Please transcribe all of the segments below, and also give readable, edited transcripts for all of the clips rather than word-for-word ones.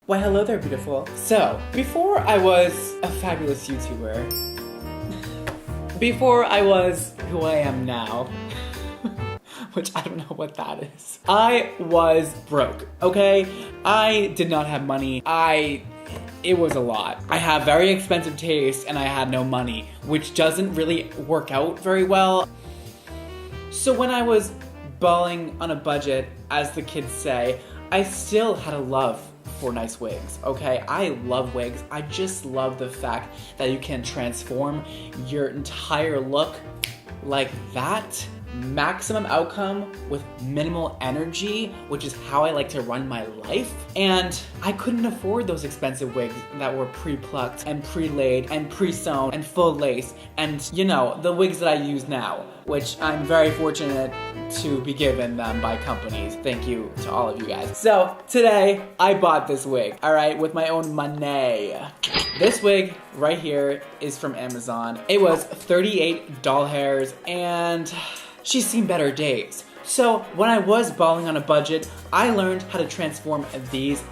Why, hello there, beautiful. So, before I was a fabulous YouTuber, before I was who I am now, which I don't know what that is, I was broke, okay? I did not have money. It was a lot. I have very expensive taste and I had no money, which doesn't really work out very well. So when I was balling on a budget, as the kids say, I still had a love for nice wigs, okay? I love wigs. I just love the fact that you can transform your entire look like that. Maximum outcome with minimal energy, which is how I like to run my life. And I couldn't afford those expensive wigs that were pre-plucked and pre-laid and pre-sewn and full lace and, you know, the wigs that I use now, which I'm very fortunate to be given them by companies. Thank you to all of you guys. So today I bought this wig, all right, with my own money. This wig right here is from Amazon. It was 38 doll hairs and she's seen better days. So when I was balling on a budget, I learned how to transform these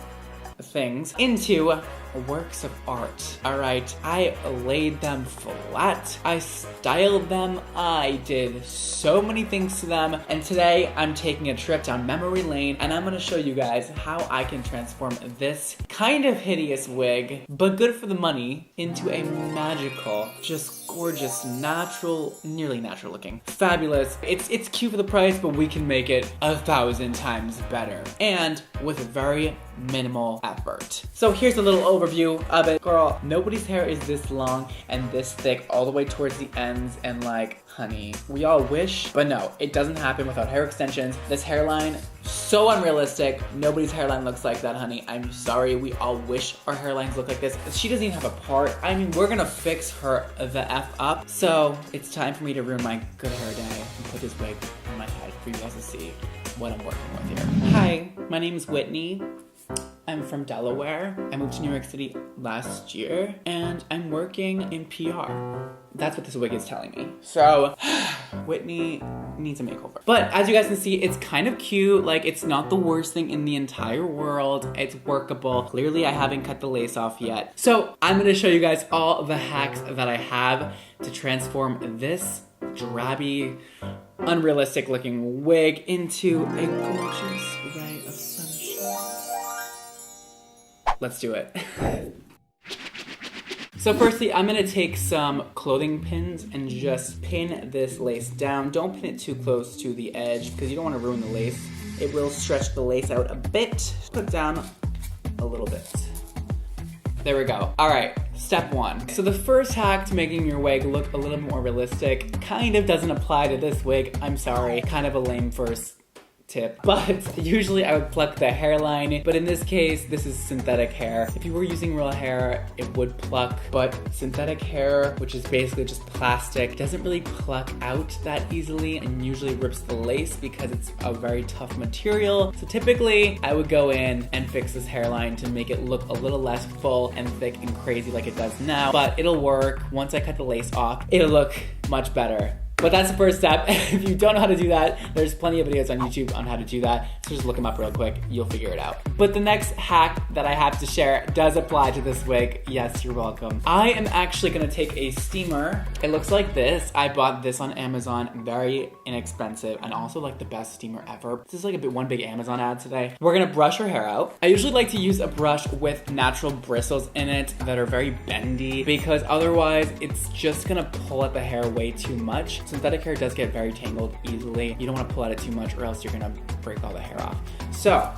things into works of art. All right, I laid them flat, I styled them, I did so many things to them, and today I'm taking a trip down memory lane and I'm gonna show you guys how I can transform this kind of hideous wig, but good for the money, into a magical, just gorgeous, natural, nearly natural looking, fabulous. It's cute for the price, but we can make it 1,000 times better, and with very minimal effort. So here's a little overview of it. Girl, nobody's hair is this long and this thick all the way towards the ends, and like, honey, we all wish, but no, it doesn't happen without hair extensions. This hairline, so unrealistic. Nobody's hairline looks like that, honey. I'm sorry, we all wish our hairlines look like this. She doesn't even have a part. I mean, we're gonna fix her the F up. So it's time for me to ruin my good hair day and put this wig on my head for you guys to see what I'm working with here. Hi, my name is Whitney. I'm from Delaware. I moved to New York City last year and I'm working in PR. That's what this wig is telling me. So, Whitney needs a makeover. But as you guys can see, it's kind of cute. Like, it's not the worst thing in the entire world. It's workable. Clearly, I haven't cut the lace off yet. So, I'm gonna show you guys all the hacks that I have to transform this drabby, unrealistic looking wig into a gorgeous ray of sunshine. Let's do it. So firstly, I'm gonna take some clothing pins and just pin this lace down. Don't pin it too close to the edge because you don't wanna ruin the lace. It will stretch the lace out a bit. Put down a little bit. There we go. All right, step one. So the first hack to making your wig look a little more realistic kind of doesn't apply to this wig. I'm sorry, kind of a lame first tip, but usually I would pluck the hairline, but in this case, this is synthetic hair. If you were using real hair, it would pluck, but synthetic hair, which is basically just plastic, doesn't really pluck out that easily and usually rips the lace because it's a very tough material. So typically, I would go in and fix this hairline to make it look a little less full and thick and crazy like it does now, but it'll work. Once I cut the lace off, it'll look much better. But that's the first step. If you don't know how to do that, there's plenty of videos on YouTube on how to do that. So just look them up real quick, you'll figure it out. But the next hack that I have to share does apply to this wig. Yes, you're welcome. I am actually gonna take a steamer. It looks like this. I bought this on Amazon, very inexpensive, and also like the best steamer ever. This is like one big Amazon ad today. We're gonna brush her hair out. I usually like to use a brush with natural bristles in it that are very bendy because otherwise it's just gonna pull at the hair way too much. Synthetic hair does get very tangled easily. You don't want to pull at it too much or else you're gonna break all the hair off. So,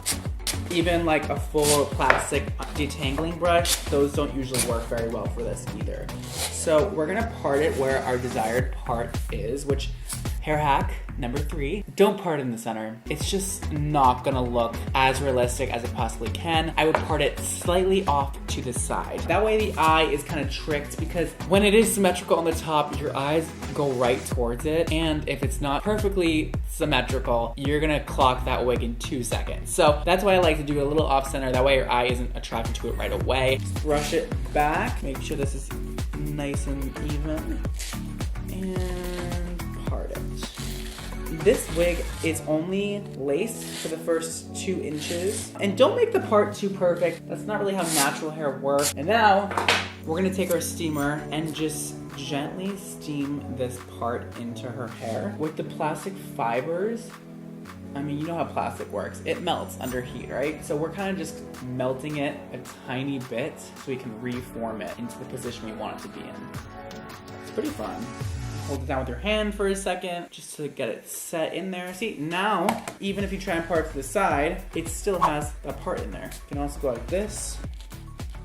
even like a full plastic detangling brush, those don't usually work very well for this either. So we're gonna part it where our desired part is, which hair hack number 3, don't part in the center. It's just not gonna look as realistic as it possibly can. I would part it slightly off to the side. That way the eye is kind of tricked because when it is symmetrical on the top, your eyes go right towards it. And if it's not perfectly symmetrical, you're gonna clock that wig in 2 seconds. So that's why I like to do a little off center. That way your eye isn't attracted to it right away. Just brush it back. Make sure this is nice and even. And part it. this wig is only lace for the first 2 inches. And don't make the part too perfect. That's not really how natural hair works. And now we're gonna take our steamer and just gently steam this part into her hair. With the plastic fibers, I mean, you know how plastic works. It melts under heat, right? So we're kind of just melting it a tiny bit so we can reform it into the position we want it to be in. It's pretty fun. Hold it down with your hand for a second just to get it set in there. See, now, even if you try and part to the side, it still has that part in there. You can also go like this.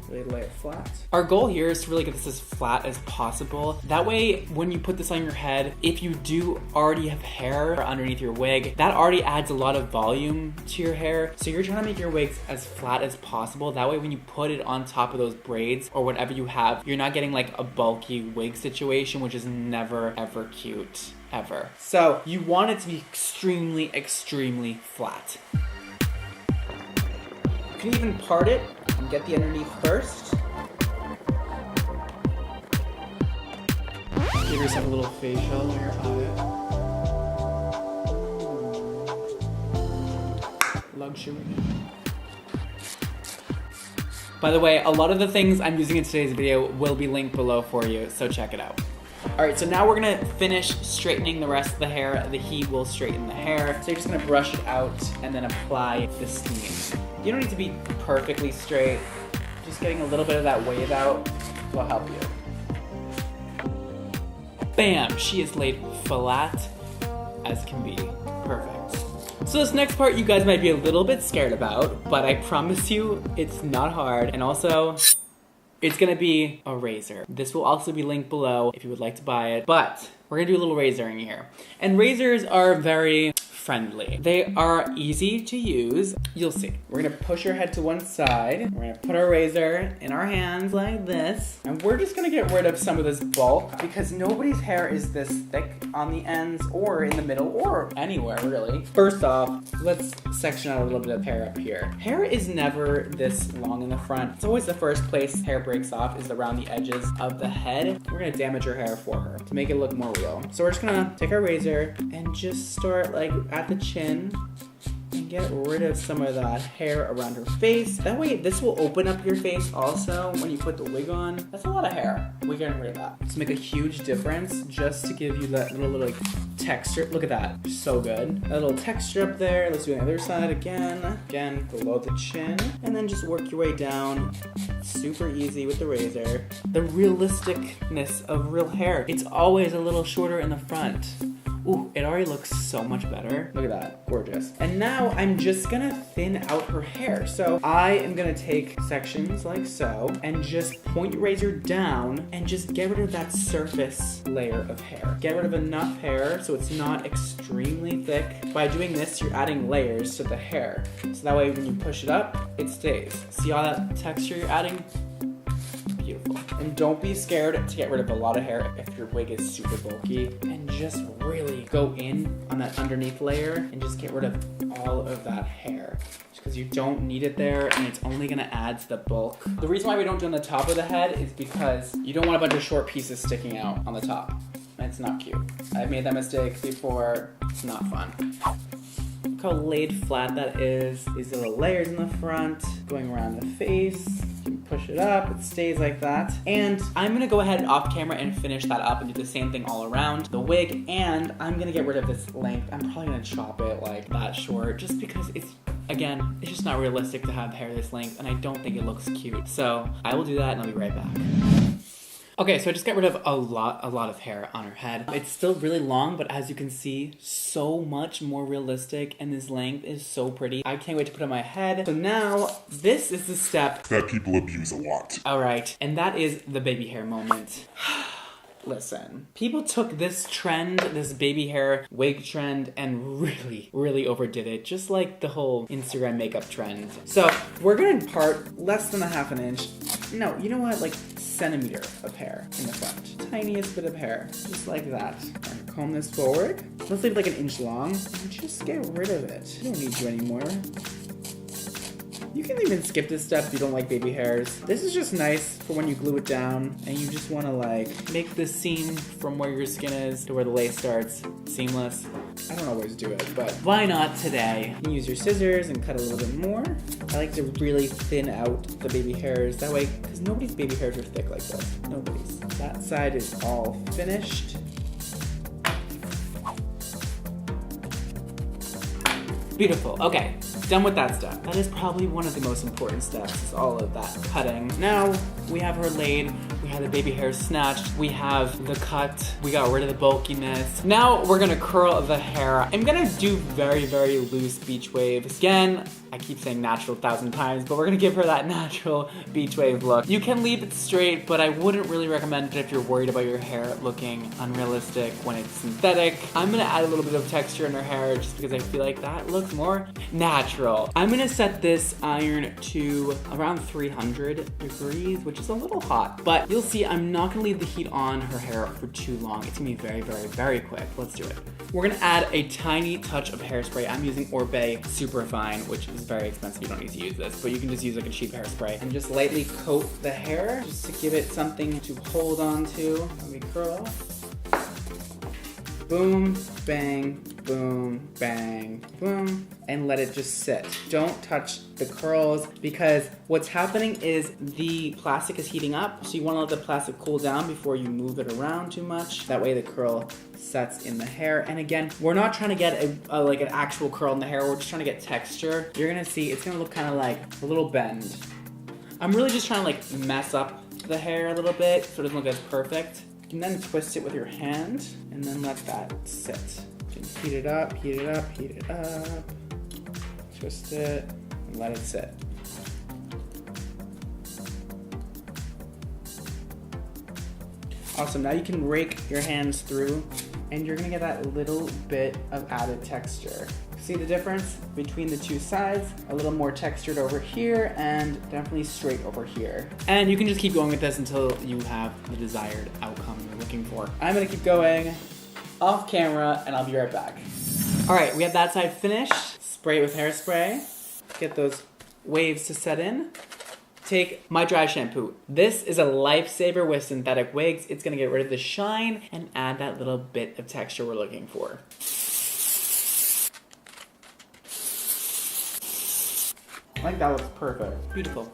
Really lay it flat. Our goal here is to really get this as flat as possible. That way, when you put this on your head, if you do already have hair underneath your wig, that already adds a lot of volume to your hair. So you're trying to make your wigs as flat as possible. That way, when you put it on top of those braids or whatever you have, you're not getting like a bulky wig situation, which is never, ever cute, ever. So you want it to be extremely, extremely flat. You can even part it and get the underneath first. Give yourself a little facial in your eye. Luxury. By the way, a lot of the things I'm using in today's video will be linked below for you, so check it out. Alright, so now we're gonna finish straightening the rest of the hair. The heat will straighten the hair. So you're just gonna brush it out and then apply the steam. You don't need to be perfectly straight. Just getting a little bit of that wave out will help you. Bam! She is laid flat as can be. Perfect. So this next part you guys might be a little bit scared about, but I promise you it's not hard. And also, it's gonna be a razor. This will also be linked below if you would like to buy it, but we're gonna do a little razoring here. And razors are very friendly. They are easy to use. You'll see. We're gonna push our head to one side. We're gonna put our razor in our hands like this. And we're just gonna get rid of some of this bulk because nobody's hair is this thick on the ends or in the middle or anywhere really. First off, let's section out a little bit of hair up here. Hair is never this long in the front. It's always the first place hair breaks off is around the edges of the head. We're gonna damage her hair for her to make it look more real. So we're just gonna take our razor and just start like at the chin and get rid of some of that hair around her face. That way, this will open up your face also when you put the wig on. That's a lot of hair. We're getting rid of that. It's make a huge difference just to give you that little like texture. Look at that, so good. A little texture up there. Let's do the other side again. Again, below the chin. And then just work your way down. Super easy with the razor. The realisticness of real hair. It's always a little shorter in the front. Ooh, it already looks so much better. Look at that, gorgeous. And now I'm just gonna thin out her hair. So I am gonna take sections like so and just point your razor down and just get rid of that surface layer of hair. Get rid of enough hair so it's not extremely thick. By doing this, you're adding layers to the hair. So that way when you push it up, it stays. See all that texture you're adding? Beautiful. And don't be scared to get rid of a lot of hair if your wig is super bulky. And just really go in on that underneath layer and just get rid of all of that hair. Just because you don't need it there and it's only gonna add to the bulk. The reason why we don't do it on the top of the head is because you don't want a bunch of short pieces sticking out on the top. It's not cute. I've made that mistake before. It's not fun. Look how laid flat that is. These little layers in the front, going around the face. You can push it up, it stays like that. And I'm gonna go ahead off camera and finish that up and do the same thing all around the wig. And I'm gonna get rid of this length. I'm probably gonna chop it like that short just because it's, again, it's just not realistic to have hair this length and I don't think it looks cute. So I will do that and I'll be right back. Okay, so I just got rid of a lot of hair on her head. It's still really long, but as you can see, so much more realistic, and this length is so pretty. I can't wait to put it on my head. So now, this is the step that people abuse a lot. All right, and that is the baby hair moment. Listen, people took this trend, this baby hair wig trend, and really overdid it. Just like the whole Instagram makeup trend. So we're gonna part less than a half an inch. No, you know what? Like centimeter of hair in the front. Tiniest bit of hair, just like that. And comb this forward. Let's leave it like an inch long and just get rid of it. I don't need you anymore. You can even skip this step if you don't like baby hairs. This is just nice for when you glue it down and you just want to like make the seam from where your skin is to where the lace starts seamless. I don't always do it, but why not today? You can use your scissors and cut a little bit more. I like to really thin out the baby hairs. That way, because nobody's baby hairs are thick like this. Nobody's. That side is all finished. Beautiful. Okay, done with that step. That is probably one of the most important steps, is all of that cutting. Now we have her laid, we have the baby hairs snatched, we have the cut, we got rid of the bulkiness. Now we're gonna curl the hair. I'm gonna do very, very loose beach waves. Again, I keep saying natural 1,000 times, but we're gonna give her that natural beach wave look. You can leave it straight, but I wouldn't really recommend it if you're worried about your hair looking unrealistic when it's synthetic. I'm gonna add a little bit of texture in her hair just because I feel like that looks more natural. I'm gonna set this iron to around 300 degrees, which is a little hot, but you'll see I'm not gonna leave the heat on her hair for too long. It's gonna be very, very, very quick. Let's do it. We're gonna add a tiny touch of hairspray. I'm using Orbe Superfine, which is very expensive. You don't need to use this, but you can just use like a cheap hairspray and just lightly coat the hair just to give it something to hold on to when we curl. Boom, bang, boom, bang, boom, and let it just sit. Don't touch the curls because what's happening is the plastic is heating up, so you want to let the plastic cool down before you move it around too much. That way the curl sets in the hair. And again, we're not trying to get like an actual curl in the hair, we're just trying to get texture. You're gonna see it's gonna look kind of like a little bend. I'm really just trying to like mess up the hair a little bit so it doesn't look as perfect. You can then twist it with your hand and then let that sit. Just heat it up, heat it up, heat it up. Twist it and let it sit. Awesome, now you can rake your hands through and you're gonna get that little bit of added texture. See the difference between the two sides? A little more textured over here and definitely straight over here. And you can just keep going with this until you have the desired outcome you're looking for. I'm gonna keep going off camera and I'll be right back. All right, we have that side finished. Spray it with hairspray. Get those waves to set in. Take my dry shampoo. This is a lifesaver with synthetic wigs. It's gonna get rid of the shine and add that little bit of texture we're looking for. I think that looks perfect. Beautiful.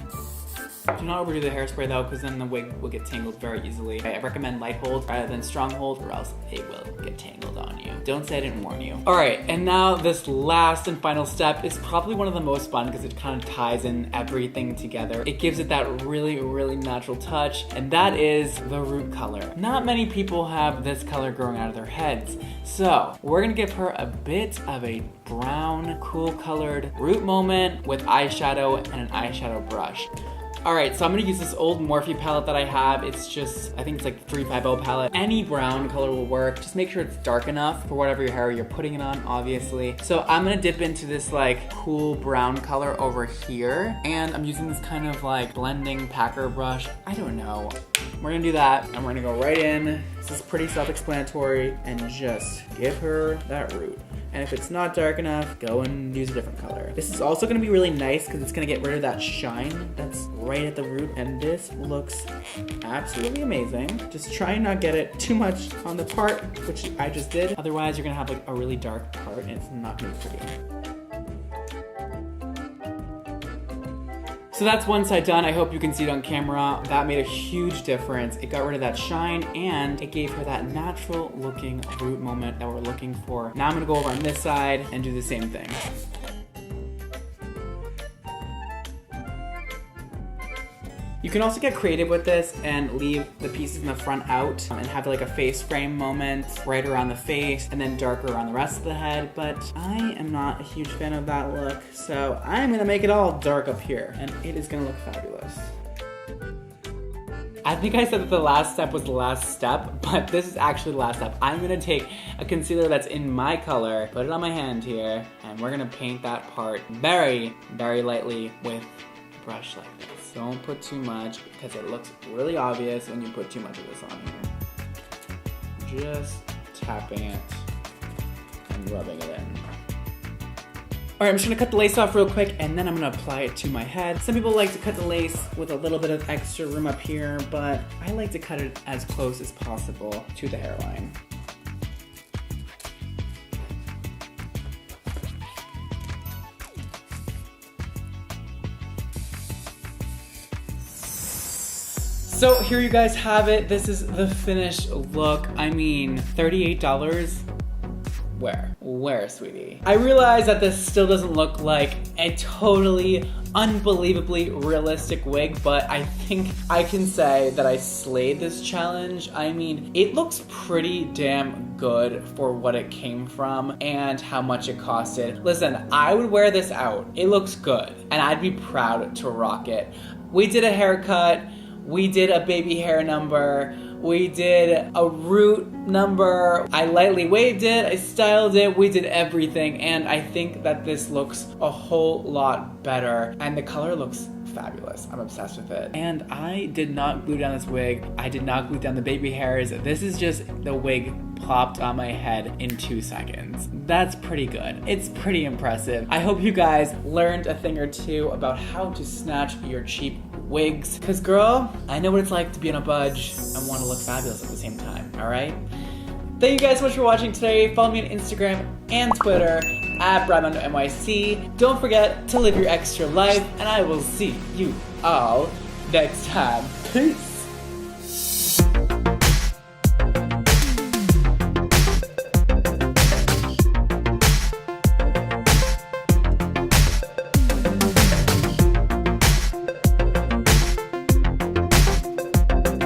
Do not overdo the hairspray though, because then the wig will get tangled very easily. I recommend light hold rather than strong hold, or else it will get tangled on you. Don't say I didn't warn you. All right, and now this last and final step is probably one of the most fun because it kind of ties in everything together. It gives it that really, really natural touch, and that is the root color. Not many people have this color growing out of their heads. So we're gonna give her a bit of a brown, cool colored root moment with eyeshadow and an eyeshadow brush. All right, so I'm gonna use this old Morphe palette that I have. It's just, I think it's like 350 palette. Any brown color will work. Just make sure it's dark enough for whatever your hair you're putting it on, obviously. So I'm gonna dip into this like cool brown color over here. And I'm using this kind of like blending packer brush. I don't know. We're gonna do that and we're gonna go right in. This is pretty self-explanatory and just give her that root. And if it's not dark enough, go and use a different color. This is also gonna be really nice because it's gonna get rid of that shine that's right at the root. And this looks absolutely amazing. Just try and not get it too much on the part, which I just did. Otherwise, you're gonna have like a really dark part and it's not gonna be pretty. So that's one side done. I hope you can see it on camera. That made a huge difference. It got rid of that shine and it gave her that natural looking root moment that we're looking for. Now I'm gonna go over on this side and do the same thing. You can also get creative with this and leave the pieces in the front out and have like a face frame moment right around the face and then darker around the rest of the head, but I am not a huge fan of that look, so I'm gonna make it all dark up here and it is gonna look fabulous. I think I said that the last step was the last step, but this is actually the last step. I'm gonna take a concealer that's in my color, put it on my hand here, and we're gonna paint that part very, very lightly with a brush like this. Don't put too much because it looks really obvious when you put too much of this on here. Just tapping it and rubbing it in. All right, I'm just gonna cut the lace off real quick and then I'm gonna apply it to my head. Some people like to cut the lace with a little bit of extra room up here, but I like to cut it as close as possible to the hairline. So here you guys have it. This is the finished look. I mean, $38? Where, sweetie? I realize that this still doesn't look like a totally unbelievably realistic wig, but I think I can say that I slayed this challenge. I mean, it looks pretty damn good for what it came from and how much it costed. Listen, I would wear this out. It looks good, and I'd be proud to rock it. We did a haircut. We did a baby hair number. We did a root number. I lightly waved it. I styled it. We did everything. And I think that this looks a whole lot better. And the color looks fabulous. I'm obsessed with it. And I did not glue down this wig. I did not glue down the baby hairs. This is just the wig popped on my head in 2 seconds. That's pretty good. It's pretty impressive. I hope you guys learned a thing or two about how to snatch your cheap wigs. Cause girl, I know what it's like to be on a budge and want to look fabulous at the same time, all right? Thank you guys so much for watching today. Follow me on Instagram and Twitter at NYC. Don't forget to live your extra life, and I will see you all next time. Peace.